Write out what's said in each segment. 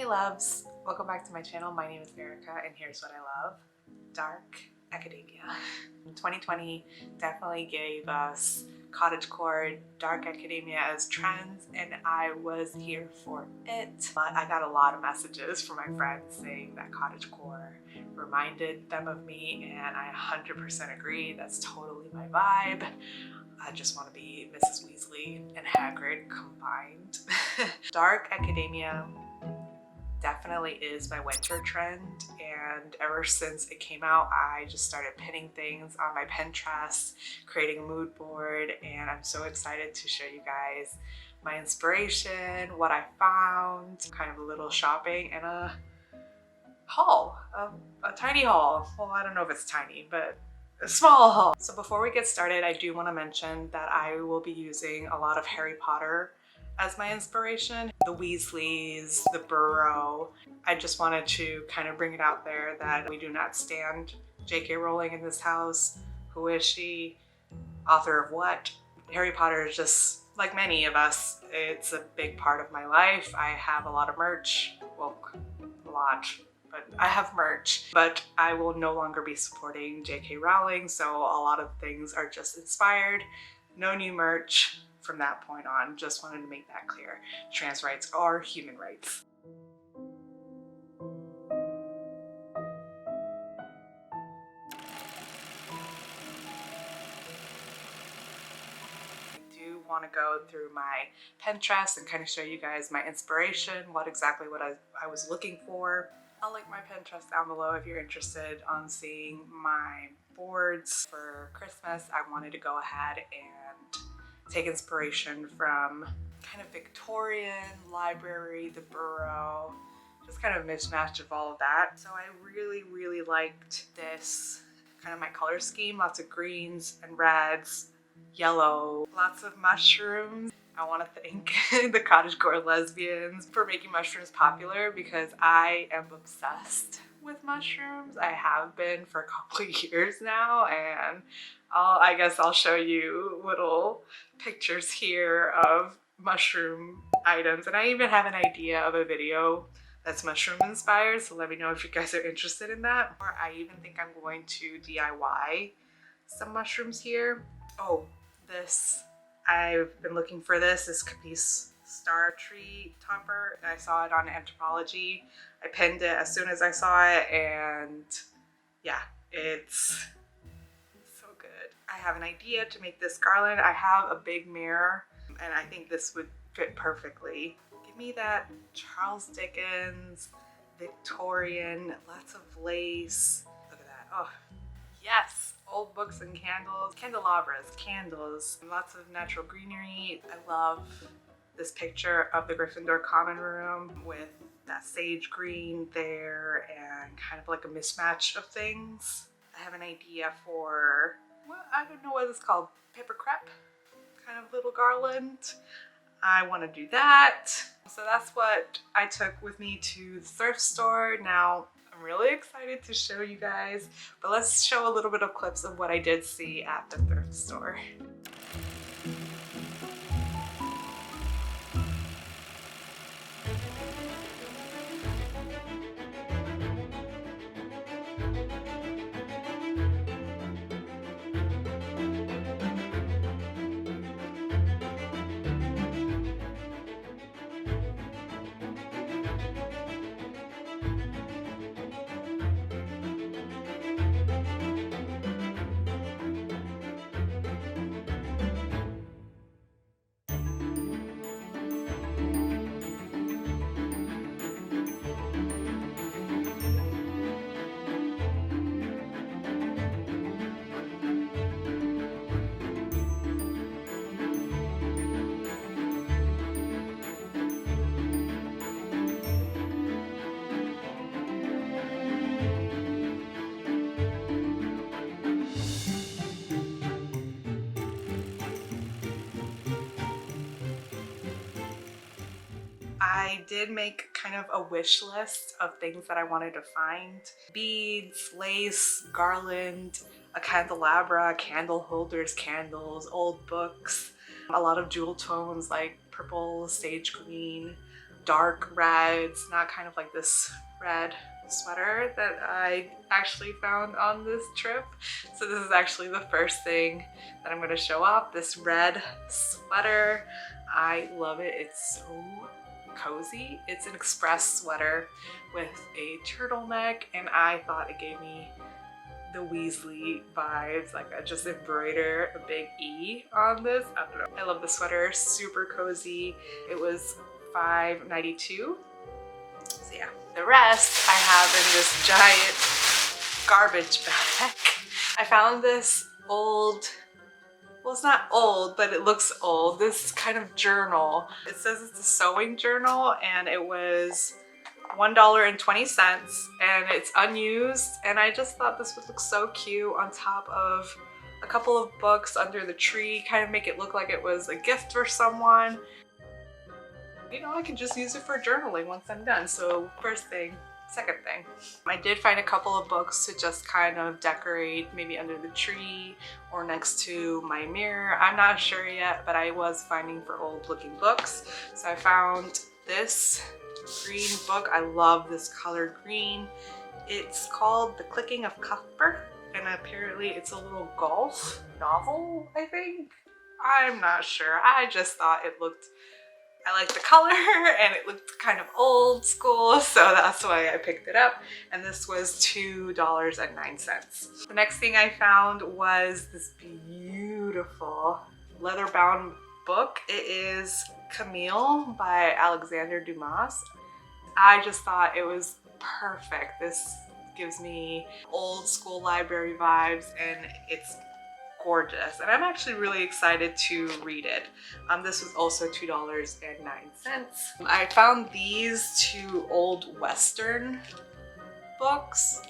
Hey loves, welcome back to my channel. My name is Erika and here's what I love: dark academia. 2020 definitely gave us cottagecore, dark academia as trends, and I was here for it. But I got a lot of messages from my friends saying that cottagecore reminded them of me, and I 100% agree. That's totally my vibe. I just want to be Mrs. Weasley and Hagrid combined. Dark academia definitely is my winter trend, and ever since it came out I just started pinning things on my Pinterest, creating a mood board, and I'm so excited to show you guys my inspiration, what I found, kind of a little shopping, and a haul, a tiny haul. Well, I don't know if it's tiny, but a small haul. So before we get started, I do want to mention that I will be using a lot of Harry Potter as my inspiration. The Weasleys, the Burrow. I just wanted to kind of bring it out there that we do not stand J.K. Rowling in this house. Who is she? Author of what? Harry Potter is just, like many of us, it's a big part of my life. I have a lot of merch. Well, a lot. But I have merch, but I will no longer be supporting J.K. Rowling, so a lot of things are just inspired. No new merch from that point on. Just wanted to make that clear. Trans rights are human rights. I do want to go through my Pinterest and kind of show you guys my inspiration, what I was looking for. I'll link my Pinterest down below if you're interested on seeing my boards. For Christmas, I wanted to go ahead and take inspiration from kind of Victorian, library, the Burrow, just kind of a mismatch of all of that. So I really liked this kind of my color scheme, lots of greens and reds, yellow, lots of mushrooms. I want to thank the cottagecore lesbians for making mushrooms popular, because I am obsessed with mushrooms. I have been for a couple of years now, and I guess I'll show you little pictures here of mushroom items, and I even have an idea of a video that's mushroom inspired, so let me know if you guys are interested in that. Or I even think I'm going to DIY some mushrooms here. Oh, this, I've been looking for this Capice star tree topper. I saw it on Anthropology. I pinned it as soon as I saw it, and yeah, it's so good. I have an idea to make this garland. I have a big mirror, and I think this would fit perfectly. Give me that Charles Dickens, Victorian, lots of lace. Look at that. Oh, yes. Old books and candles, candelabras, candles, lots of natural greenery. I love this picture of the Gryffindor common room with that sage green there and kind of like a mismatch of things. I have an idea for, well, I don't know what it's called, paper crepe kind of little garland. I want to do that. So that's what I took with me to the thrift store. Now, I'm really excited to show you guys, but let's show a little bit of clips of what I did see at the thrift store. I did make kind of a wish list of things that I wanted to find. Beads, lace, garland, a candelabra, candle holders, candles, old books, a lot of jewel tones like purple, sage green, dark reds, not kind of like this red sweater that I actually found on this trip. So this is actually the first thing that I'm going to show off, this red sweater. I love it. It's so cozy. It's an express sweater with a turtleneck, and I thought it gave me the Weasley vibes. Like, I just embroider a big E on this. I don't know. I love the sweater. Super cozy. It was $5.92. So yeah, the rest I have in this giant garbage bag. I found this old, well, it's not old, but it looks old, this kind of journal. It says it's a sewing journal, and it was $1.20, and it's unused, and I just thought this would look so cute on top of a couple of books under the tree, kind of make it look like it was a gift for someone. You know, I can just use it for journaling once I'm done. So first thing. Second thing, I did find a couple of books to just kind of decorate, maybe under the tree or next to my mirror. I'm not sure yet, but I was finding for old looking books. So I found this green book. I love this color green. It's called The Clicking of Cuthbert, and apparently it's a little golf novel, I think. I'm not sure. I just thought it looked, I like the color and it looked kind of old school, so that's why I picked it up. And this was $2.09. The next thing I found was this beautiful leather-bound book. It is Camille by Alexander Dumas. I just thought it was perfect. This gives me old school library vibes, and it's gorgeous, and I'm actually really excited to read it. This was also $2.09. I found these two old Western books.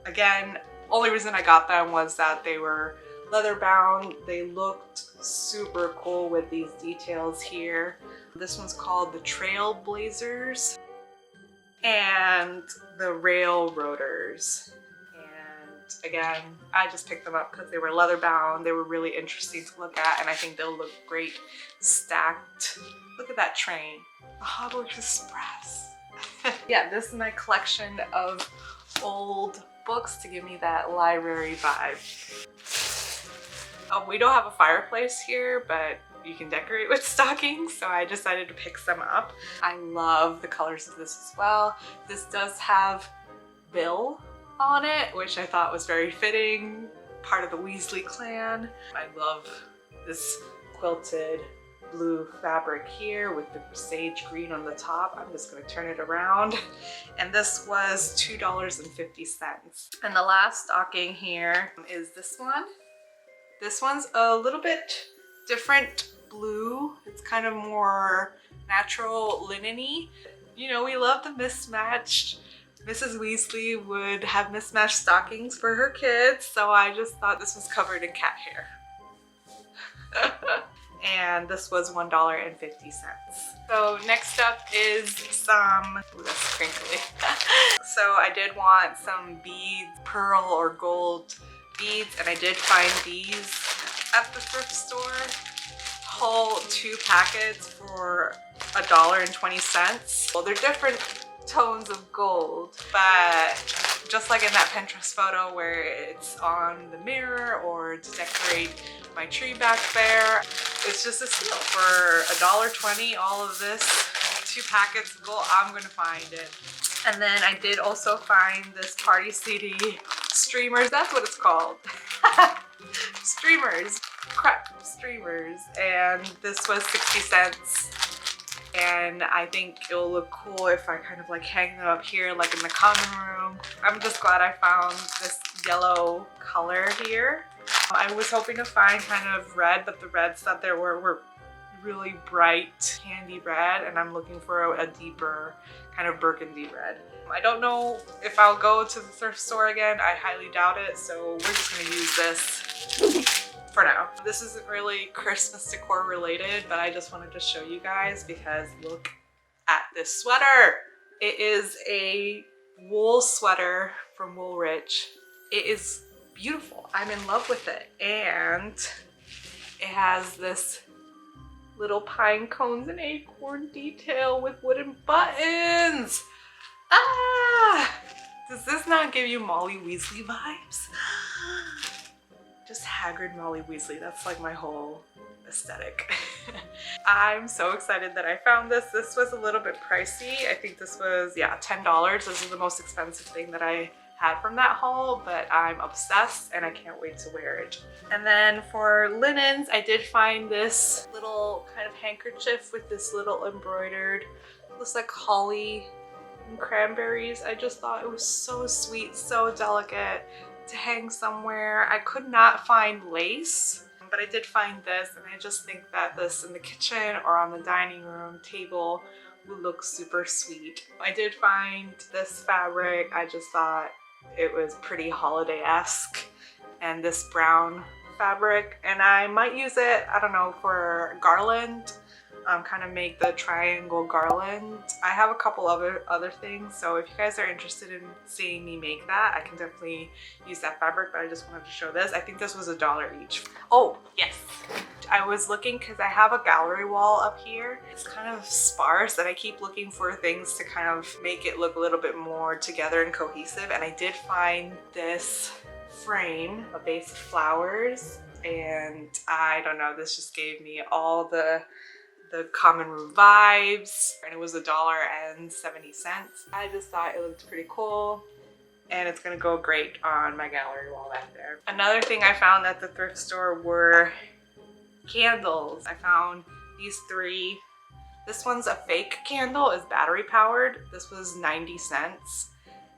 Again, only reason I got them was that they were leather bound. They looked super cool with these details here. This one's called The Trailblazers and The Railroaders. Again, I just picked them up because they were leather bound. They were really interesting to look at, and I think they'll look great stacked. Look at that train, the Hogwarts Express. Yeah, this is my collection of old books to give me that library vibe. We don't have a fireplace here, but you can decorate with stockings, so I decided to pick some up. I love the colors of this as well. This does have Bill on it, which I thought was very fitting, part of the Weasley clan. I love this quilted blue fabric here with the sage green on the top. I'm just going to turn it around. And this was $2.50. And the last stocking here is this one. This one's a little bit different blue. It's kind of more natural linen-y. You know, we love the mismatched. Mrs. Weasley would have mismatched stockings for her kids, so I just thought this was covered in cat hair. And this was $1.50. So next up is some, ooh, that's crinkly. So I did want some beads, pearl or gold beads, and I did find these at the thrift store. Whole 2 packets for $1.20. Well, they're different tones of gold, but just like in that Pinterest photo where it's on the mirror or to decorate my tree back there, it's just a steal. For $1.20, all of this, 2 packets of gold, I'm gonna find it. And then I did also find this Party CD streamers. That's what it's called. Streamers, crepe streamers, and this was 60 cents. And I think it'll look cool if I kind of like hang them up here, like in the common room. I'm just glad I found this yellow color here. I was hoping to find kind of red, but the reds that there were really bright candy red, and I'm looking for a deeper kind of burgundy red. I don't know if I'll go to the thrift store again. I highly doubt it, so we're just gonna use this for now. This isn't really Christmas decor related, but I just wanted to show you guys because look at this sweater. It is a wool sweater from Woolrich. It is beautiful. I'm in love with it. And it has this little pine cones and acorn detail with wooden buttons. Ah! Does this not give you Molly Weasley vibes? Just haggard Molly Weasley. That's like my whole aesthetic. I'm so excited that I found this. This was a little bit pricey. I think this was, yeah, $10. This is the most expensive thing that I had from that haul, but I'm obsessed and I can't wait to wear it. And then for linens, I did find this little kind of handkerchief with this little embroidered, looks like holly and cranberries. I just thought it was so sweet, so delicate to hang somewhere. I could not find lace, but I did find this, and I just think that this in the kitchen or on the dining room table would look super sweet. I did find this fabric. I just thought it was pretty holiday-esque, and this brown fabric, and I might use it, I don't know, for garland. Kind of make the triangle garland. I have a couple other things, so if you guys are interested in seeing me make that, I can definitely use that fabric, but I just wanted to show this. I think this was $1 each. Oh, yes. I was looking because I have a gallery wall up here. It's kind of sparse and I keep looking for things to kind of make it look a little bit more together and cohesive, and I did find this frame of base flowers, and I don't know, this just gave me all the common room vibes, and it was $1.70. I just thought it looked pretty cool, and it's gonna go great on my gallery wall back there. Another thing I found at the thrift store were candles. I found these 3. This one's a fake candle, is battery powered. This was 90 cents,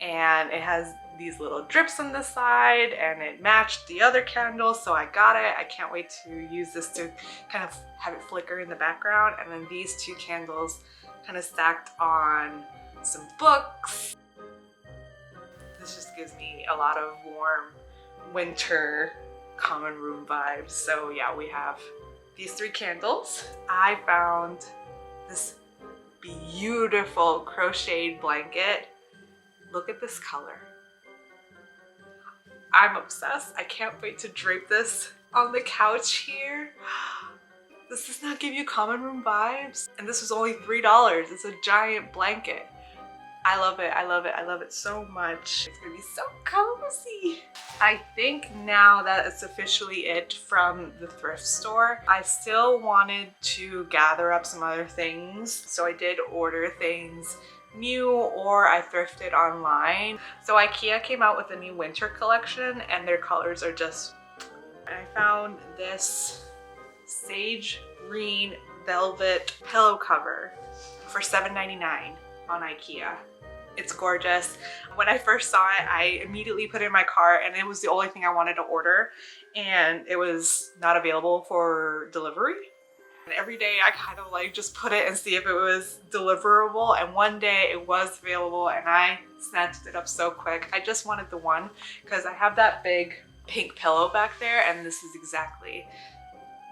and it has these little drips on the side, and it matched the other candle, so I got it. I can't wait to use this to kind of have it flicker in the background. And then these 2 candles kind of stacked on some books. This just gives me a lot of warm winter common room vibes. So yeah, we have these 3 candles. I found this beautiful crocheted blanket. Look at this color. I'm obsessed. I can't wait to drape this on the couch here. Does this not give you common room vibes? And this was only $3. It's a giant blanket. I love it. I love it. I love it so much. It's gonna be so cozy. I think now that it's officially it from the thrift store. I still wanted to gather up some other things, so I did order things new, or I thrifted online. So IKEA came out with a new winter collection, and their colors are just, and I found this sage green velvet pillow cover for $7.99 on IKEA. It's gorgeous. When I first saw it, I immediately put it in my cart, and it was the only thing I wanted to order, and it was not available for delivery. And every day I kind of like just put it and see if it was deliverable, and one day it was available and I snatched it up so quick. I just wanted the one because I have that big pink pillow back there, and this is exactly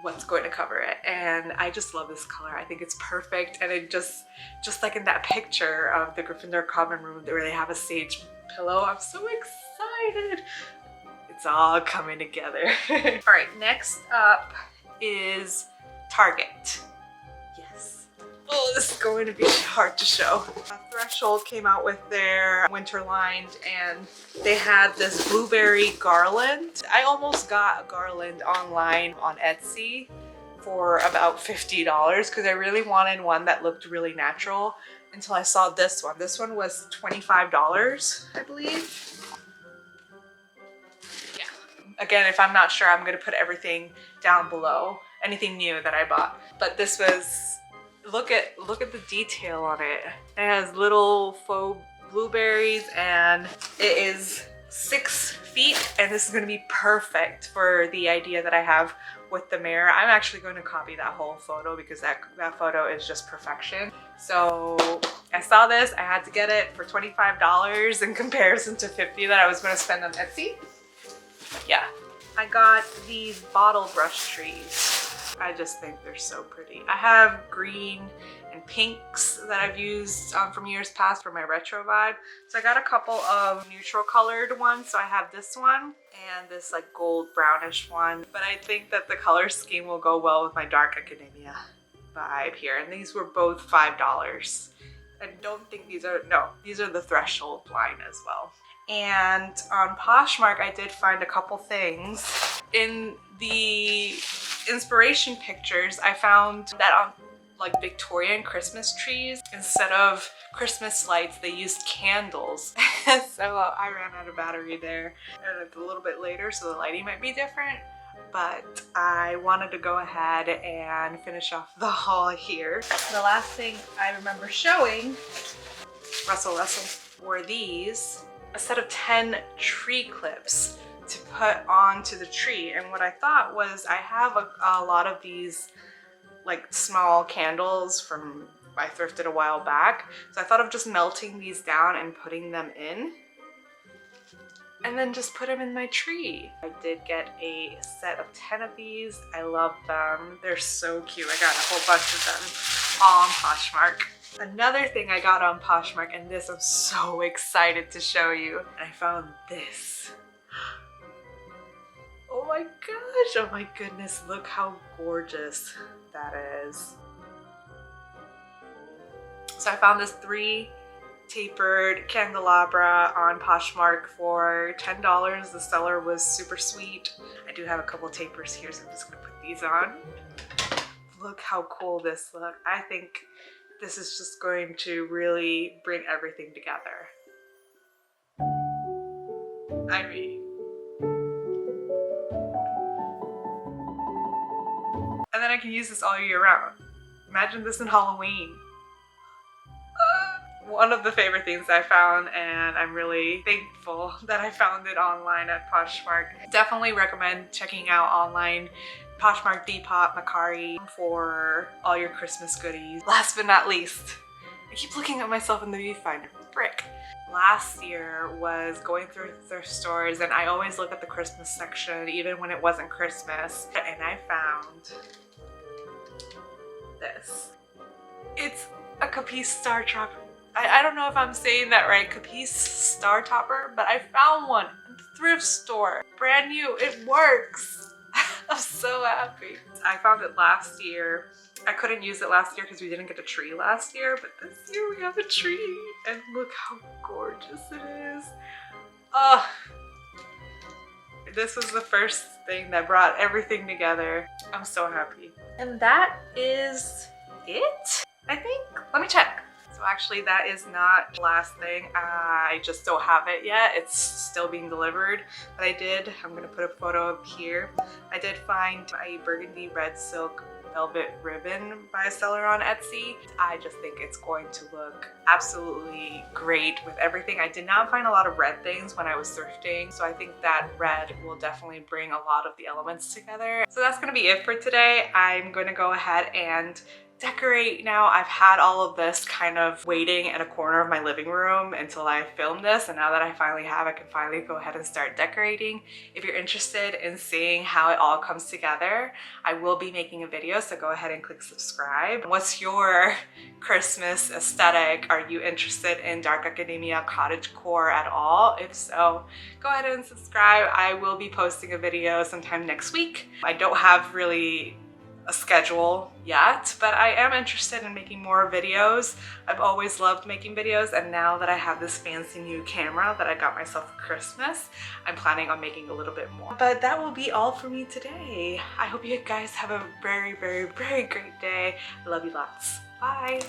what's going to cover it. And I just love this color. I think it's perfect, and it just like in that picture of the Gryffindor common room where they have a sage pillow. I'm so excited. It's all coming together. All right, next up is Target. Yes. Oh, this is going to be hard to show. Threshold came out with their winter line, and they had this blueberry garland. I almost got a garland online on Etsy for about $50 because I really wanted one that looked really natural until I saw this one. This one was $25, I believe. Yeah. Again, if I'm not sure, I'm going to put everything down below. Anything new that I bought. But this was, look at the detail on it. It has little faux blueberries, and it is 6 feet, and this is going to be perfect for the idea that I have with the mirror. I'm actually going to copy that whole photo because that photo is just perfection. So I saw this, I had to get it for $25 in comparison to $50 that I was going to spend on Etsy. Yeah. I got these bottle brush trees. I just think they're so pretty. I have green and pinks that I've used from years past for my retro vibe. So I got a couple of neutral colored ones. So I have this one and this like gold brownish one. But I think that the color scheme will go well with my dark academia. vibe here, and these were both $5. I don't think these are, no, these are the threshold line as well. And on Poshmark, I did find a couple things. In the inspiration pictures, I found that on like Victorian Christmas trees, instead of Christmas lights, they used candles. So I ran out of battery there, and it's a little bit later, so the lighting might be different. But I wanted to go ahead and finish off the haul here. The last thing I remember showing, rustle, were these, a set of 10 tree clips to put onto the tree. And what I thought was, I have a lot of these like small candles from I thrifted a while back. So I thought of just melting these down and putting them in, and then just put them in my tree. I did get a set of 10 of these. I love them. They're so cute. I got a whole bunch of them on Poshmark. Another thing I got on Poshmark, and this I'm so excited to show you, and I found this. Oh my gosh, oh my goodness, look how gorgeous that is. So I found this 3 tapered candelabra on Poshmark for $10. The seller was super sweet. I do have a couple tapers here, so I'm just gonna put these on. Look how cool this looks. I think this is just going to really bring everything together. I mean, and then I can use this all year round. Imagine this in Halloween. One of the favorite things I found, and I'm really thankful that I found it online at Poshmark. Definitely recommend checking out online Poshmark, Depop, Macari for all your Christmas goodies. Last but not least, I keep looking at myself in the viewfinder. Frick. Last year was going through thrift stores, and I always look at the Christmas section even when it wasn't Christmas, and I found this. It's a Capiz Star Topper. I don't know if I'm saying that right, Capiz Star Topper, but I found one in the thrift store. Brand new, it works. I'm so happy. I found it last year. I couldn't use it last year because we didn't get a tree last year, but this year we have a tree, and look how gorgeous it is. Oh, this was the first thing that brought everything together. I'm so happy. And that is it, I think. Let me check. So actually that is not the last thing. I just don't have it yet. It's still being delivered. But I'm gonna put a photo up here. I did find a burgundy red silk velvet ribbon by a seller on Etsy. I just think it's going to look absolutely great with everything. I did not find a lot of red things when I was thrifting, so I think that red will definitely bring a lot of the elements together. So that's gonna be it for today. I'm gonna go ahead and decorate now. I've had all of this kind of waiting in a corner of my living room until I filmed this, and now that I finally have, I can finally go ahead and start decorating. If you're interested in seeing how it all comes together, I will be making a video, so go ahead and click subscribe. What's your Christmas aesthetic? Are you interested in dark academia cottagecore at all? If so, go ahead and subscribe. I will be posting a video sometime next week. I don't have really a schedule yet, but I am interested in making more videos. I've always loved making videos, and now that I have this fancy new camera that I got myself for Christmas, I'm planning on making a little bit more. But that will be all for me today. I hope you guys have a very, very, very great day. I love you lots. Bye.